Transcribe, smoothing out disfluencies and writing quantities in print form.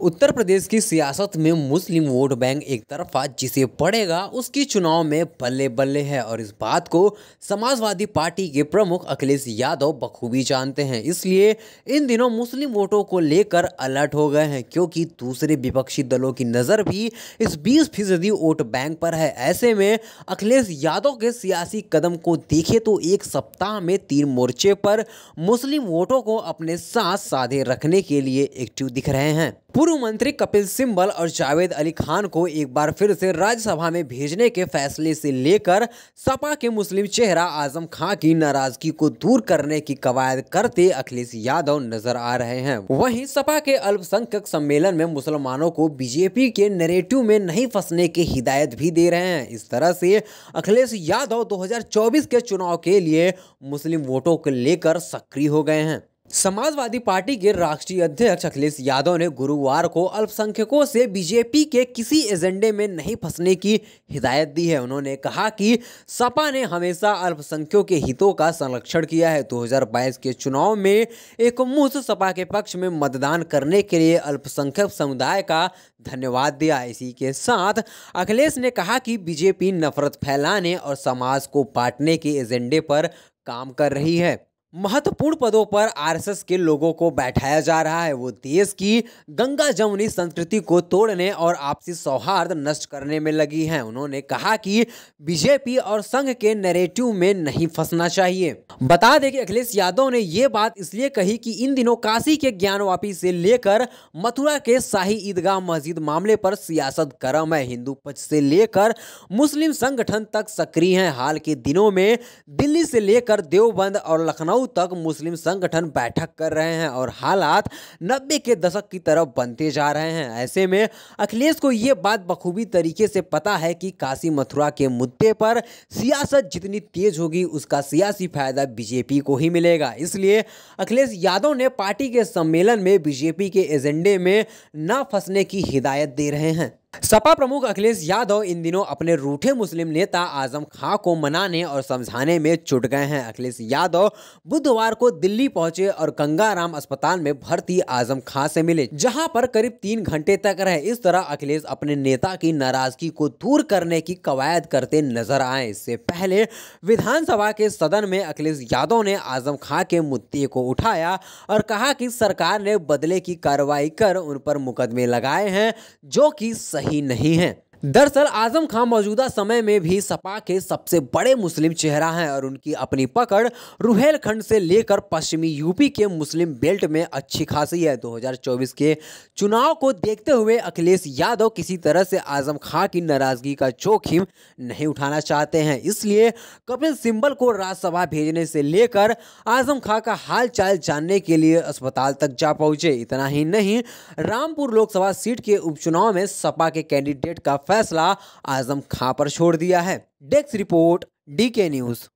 उत्तर प्रदेश की सियासत में मुस्लिम वोट बैंक एक तरफा जिसे पड़ेगा उसकी चुनाव में बल्ले बल्ले है और इस बात को समाजवादी पार्टी के प्रमुख अखिलेश यादव बखूबी जानते हैं। इसलिए इन दिनों मुस्लिम वोटों को लेकर अलर्ट हो गए हैं, क्योंकि दूसरे विपक्षी दलों की नज़र भी इस 20% वोट बैंक पर है। ऐसे में अखिलेश यादव के सियासी कदम को देखें तो एक सप्ताह में 3 मोर्चे पर मुस्लिम वोटों को अपने साथ साधे रखने के लिए एक्टिव दिख रहे हैं। पूर्व मंत्री कपिल सिब्बल और जावेद अली खान को एक बार फिर से राज्यसभा में भेजने के फैसले से लेकर सपा के मुस्लिम चेहरा आजम खां की नाराजगी को दूर करने की कवायद करते अखिलेश यादव नजर आ रहे हैं। वहीं सपा के अल्पसंख्यक सम्मेलन में मुसलमानों को बीजेपी के नैरेटिव में नहीं फंसने की हिदायत भी दे रहे हैं। इस तरह से अखिलेश यादव 2024 के चुनाव के लिए मुस्लिम वोटों को लेकर सक्रिय हो गए हैं। समाजवादी पार्टी के राष्ट्रीय अध्यक्ष अखिलेश यादव ने गुरुवार को अल्पसंख्यकों से बीजेपी के किसी एजेंडे में नहीं फंसने की हिदायत दी है। उन्होंने कहा कि सपा ने हमेशा अल्पसंख्यकों के हितों का संरक्षण किया है। 2022 के चुनाव में एकमुश्त सपा के पक्ष में मतदान करने के लिए अल्पसंख्यक समुदाय का धन्यवाद दिया। इसी के साथ अखिलेश ने कहा कि बीजेपी नफरत फैलाने और समाज को बांटने के एजेंडे पर काम कर रही है। महत्वपूर्ण पदों पर आरएसएस के लोगों को बैठाया जा रहा है। वो देश की गंगा जमुनी संस्कृति को तोड़ने और आपसी सौहार्द नष्ट करने में लगी हैं। उन्होंने कहा कि बीजेपी और संघ के नैरेटिव में नहीं फंसना चाहिए। बता दें कि अखिलेश यादव ने ये बात इसलिए कही कि इन दिनों काशी के ज्ञानवापी से लेकर मथुरा के शाही ईदगाह मस्जिद मामले पर सियासत गर्म है। हिंदू पक्ष से लेकर मुस्लिम संगठन तक सक्रिय हैं। हाल के दिनों में दिल्ली से लेकर देवबंद और लखनऊ तक मुस्लिम संगठन बैठक कर रहे हैं और हालात 90 के दशक की तरफ बनते जा रहे हैं। ऐसे में अखिलेश को यह बात बखूबी तरीके से पता है कि काशी मथुरा के मुद्दे पर सियासत जितनी तेज होगी उसका सियासी फायदा बीजेपी को ही मिलेगा। इसलिए अखिलेश यादव ने पार्टी के सम्मेलन में बीजेपी के एजेंडे में न फंसने की हिदायत दे रहे हैं। सपा प्रमुख अखिलेश यादव इन दिनों अपने रूठे मुस्लिम नेता आजम खां को मनाने और समझाने में जुट गए हैं। अखिलेश यादव बुधवार को दिल्ली पहुंचे और गंगाराम अस्पताल में भर्ती आजम खां से मिले, जहां पर करीब 3 घंटे तक रहे। इस तरह अखिलेश अपने नेता की नाराजगी को दूर करने की कवायद करते नजर आए। इससे पहले विधानसभा के सदन में अखिलेश यादव ने आजम खां के मुद्दे को उठाया और कहा कि सरकार ने बदले की कार्रवाई कर उन पर मुकदमे लगाए हैं, जो कि सही नहीं है। दरअसल आजम खां मौजूदा समय में भी सपा के सबसे बड़े मुस्लिम चेहरा हैं और उनकी अपनी पकड़ रुहेलखंड से लेकर पश्चिमी यूपी के मुस्लिम बेल्ट में अच्छी खासी है। 2024 के चुनाव को देखते हुए अखिलेश यादव किसी तरह से आजम खां की नाराजगी का जोखिम नहीं उठाना चाहते हैं। इसलिए कपिल सिब्बल को राज्यसभा भेजने से लेकर आजम खां का हाल चाल जानने के लिए अस्पताल तक जा पहुंचे। इतना ही नहीं, रामपुर लोकसभा सीट के उपचुनाव में सपा के कैंडिडेट का फैसला आजम खां पर छोड़ दिया है। Desk report, DK news.